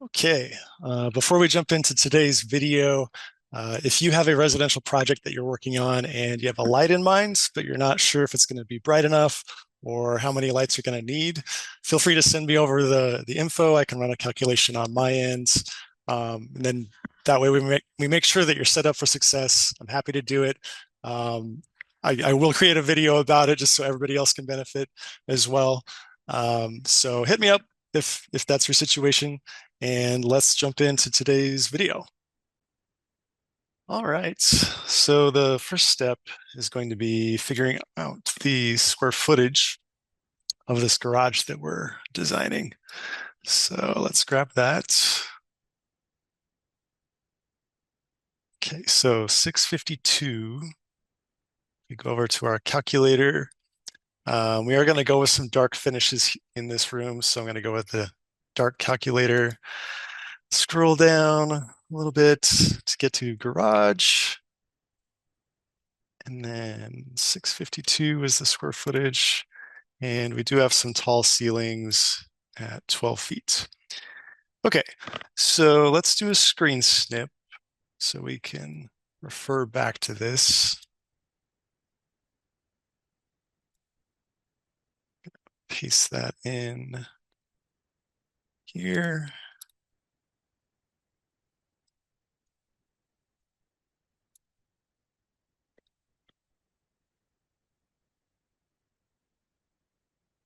Okay, before we jump into today's video, if you have a residential project that you're working on and you have a light in mind, but you're not sure if it's going to be bright enough or how many lights you're going to need, feel free to send me over the info. I can run a calculation on my end. And then that way we make sure that you're set up for success. I'm happy to do it. I will create a video about it just so everybody else can benefit as well. So hit me up if that's your situation, and let's jump into today's video. All right, so the first step is going to be figuring out the square footage of this garage that we're designing. So let's grab that. Okay, so 652. We go over to our calculator. We are going to go with some dark finishes in this room, so I'm going to go with the dark calculator. Scroll down a little bit to get to garage. And then 652 is the square footage. And we do have some tall ceilings at 12 feet. Okay, so let's do a screen snip so we can refer back to this. Paste that in here.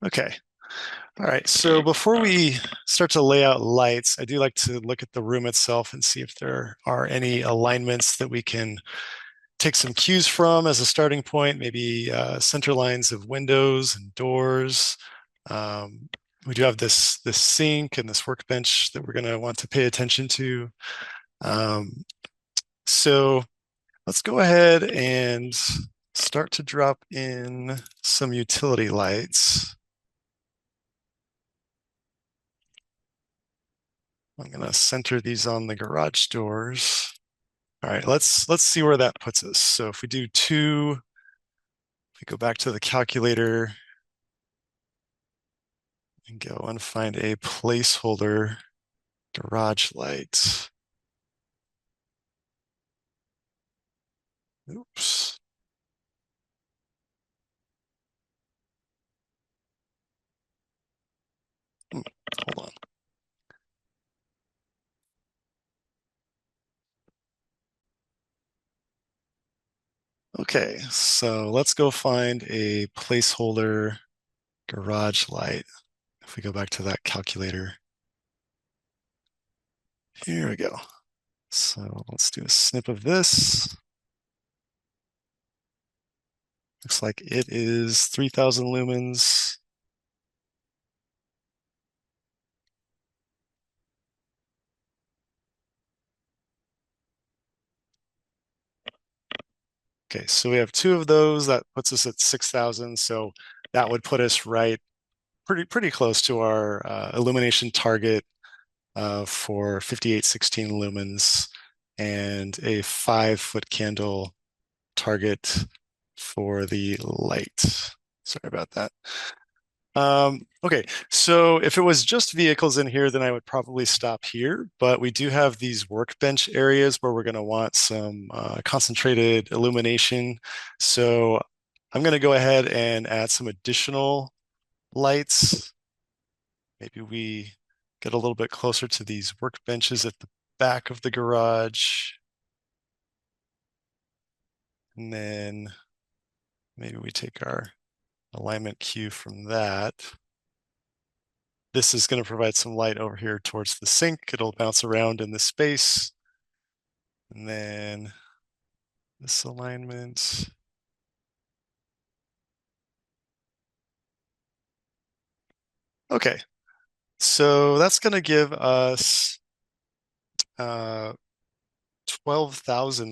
Okay. All right. So before we start to lay out lights, I do like to look at the room itself and see if there are any alignments that we can take some cues from as a starting point, maybe center lines of windows and doors. We do have this sink and this workbench that we're going to want to pay attention to. So let's go ahead and start to drop in some utility lights. I'm going to center these on the garage doors. All right, let's see where that puts us. So if we do 2, if we go back to the calculator and go and find a placeholder garage light. Oops. Hold on. Okay, so let's go find a placeholder garage light. If we go back to that calculator. Here we go. So let's do a snip of this. Looks like it is 3,000 lumens. Okay, so we have 2 of those. That puts us at 6,000. So that would put us right pretty close to our illumination target for 5816 lumens and a 5-foot candle target for the light. Sorry about that. Okay, so if it was just vehicles in here, then I would probably stop here, but we do have these workbench areas where we're going to want some concentrated illumination. So I'm going to go ahead and add some additional lights. Maybe we get a little bit closer to these workbenches at the back of the garage. And then maybe we take our alignment cue from that. This is going to provide some light over here towards the sink. It'll bounce around in the space. And then this alignment. Okay, so that's going to give us 12,000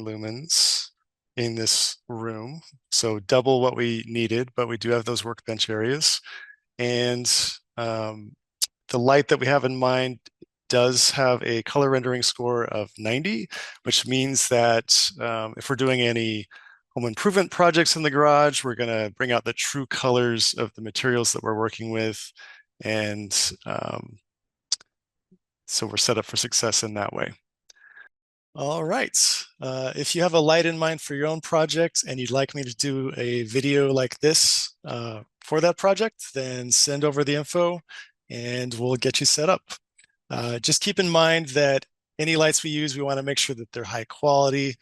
lumens in this room. So double what we needed, but we do have those workbench areas. And the light that we have in mind does have a color rendering score of 90, which means that if we're doing any home improvement projects in the garage, we're going to bring out the true colors of the materials that we're working with and So we're set up for success in that way. All right. If you have a light in mind for your own project and you'd like me to do a video like this for that project, then send over the info and we'll get you set up. Just keep in mind that any lights we use, we want to make sure that they're high quality,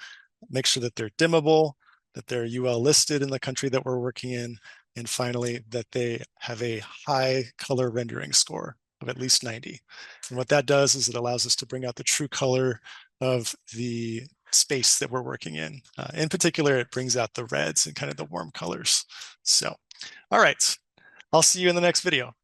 make sure that they're dimmable, that they're UL listed in the country that we're working in, and finally, that they have a high color rendering score of at least 90. And what that does is it allows us to bring out the true color of the space that we're working in. In particular, it brings out the reds and kind of the warm colors. So, all right, I'll see you in the next video.